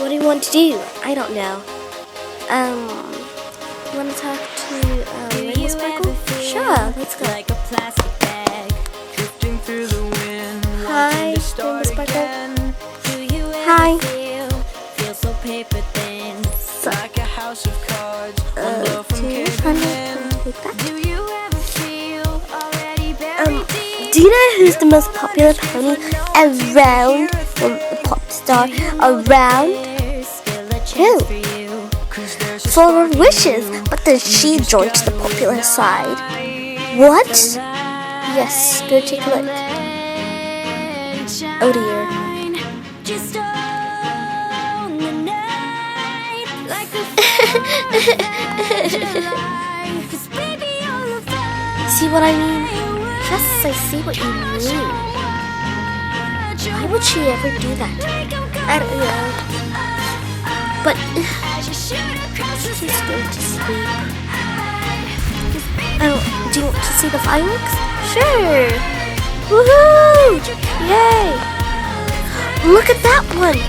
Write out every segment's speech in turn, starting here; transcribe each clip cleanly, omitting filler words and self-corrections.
What do you want to do? I don't know. Want to talk to Rainbow Sparkle? Sure, let's go. Like a plastic bag drifting through the wind. Hi, Rainbow Sparkle. Hi. Hi. Feel so paper thin. Like a house of cards. One blow from Do you caving in. like that? Do you ever feel already buried deep? Do you know who's the most popular pony around? Well, the pop star around? There's still a Who? chance for you. 'Cause there's a For her spark in wishes, you. but then she joined the popular side. What? Yes, go take a look. Oh dear. Just own the night like a See what I mean? Yes, I see what you mean. Why would she ever do that? I don't know. But she's going to sleep. Oh, do you want to see the fireworks? Sure. Woohoo! Yay! Look at that one.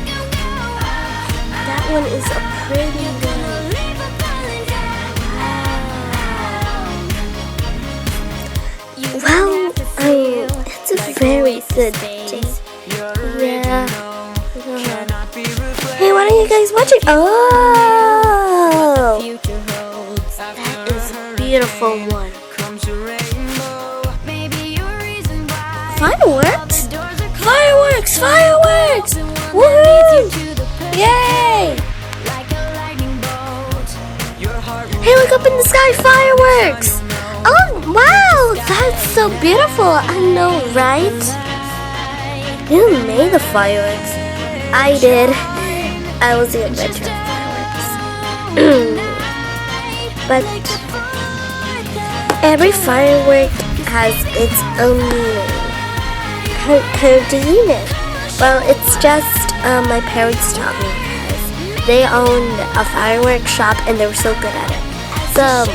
That one is a pretty one. Wow. Well, it's a very good day. Yeah. Hey, what are you guys watching? Oh! That is a beautiful one. Fireworks? Fireworks! Fireworks! Woohoo! Yay! Hey, look up in the sky! Fireworks! Oh, wow! That's so beautiful! I know, right? Who made the fireworks? I did. I was the inventor of fireworks. But every firework has its own meaning. How do you know? Well, it's just my parents taught me because they owned a fireworks shop and they were so good at it. So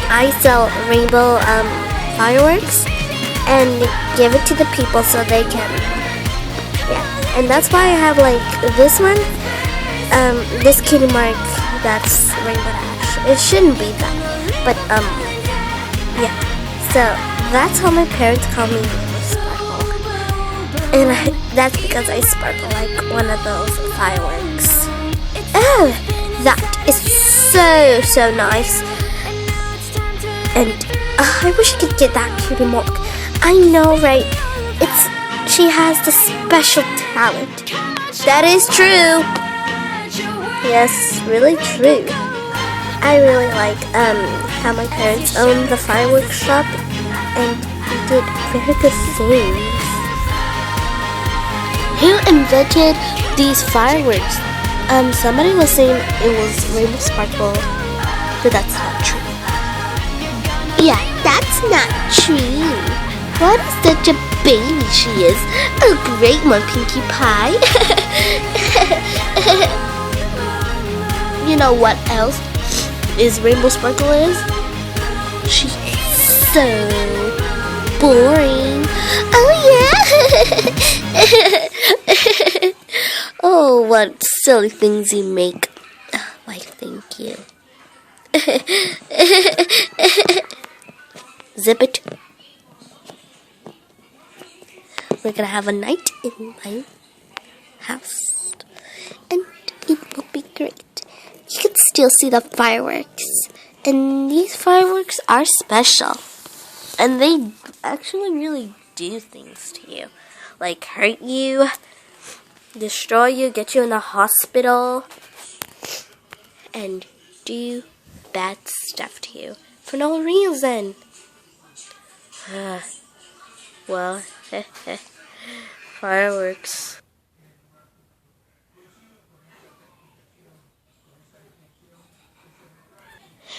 I sell rainbow fireworks and give it to the people so they can. Yeah, and that's why I have like this one. This kitty mark that's Rainbow Dash. It shouldn't be that, but yeah. So that's how my parents call me Rainbow Sparkle, and that's because I sparkle like one of those fireworks. Oh, that is so nice. And I wish I could get that cutie mark. I know, right? She has the special talent. That is true. Yes, really true. I really like how my parents owned the fireworks shop and did very good things. Who invented these fireworks? Somebody was saying it was Rainbow Sparkle, but that's not true. Yeah, that's not true. What such a baby she is. A great one, Pinkie Pie. You know what else is Rainbow Sparkle is? She's so boring. Oh yeah. Oh, what silly things you make. Why, thank you. Zip it. We're gonna have a night in my house, and it will be great. You can still see the fireworks, and these fireworks are special, and they actually really do things to you, like hurt you, destroy you, get you in the hospital, and do bad stuff to you for no reason. Well, fireworks.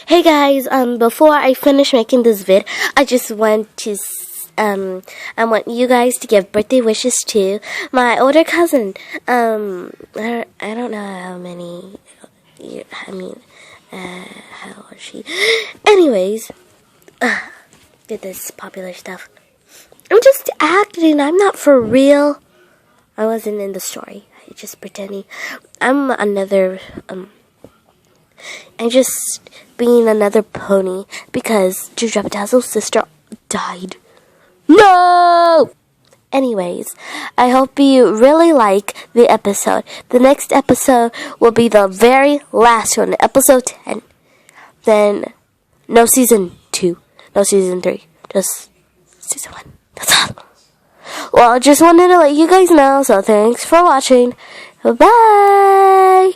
Hey guys, before I finish making this vid, I just want to I want you guys to give birthday wishes to my older cousin. I don't know how many. How old is she? Anyways, did this popular stuff. I'm just acting. I'm not for real. I wasn't in the story. just pretending. I'm just being another pony because Juju Dazzle's sister died. No! Anyways, I hope you really like the episode. The next episode will be the very last one, episode 10. Then, no season 2, no season 3, just season 1. That's all. Well, I just wanted to let you guys know, so thanks for watching. Bye!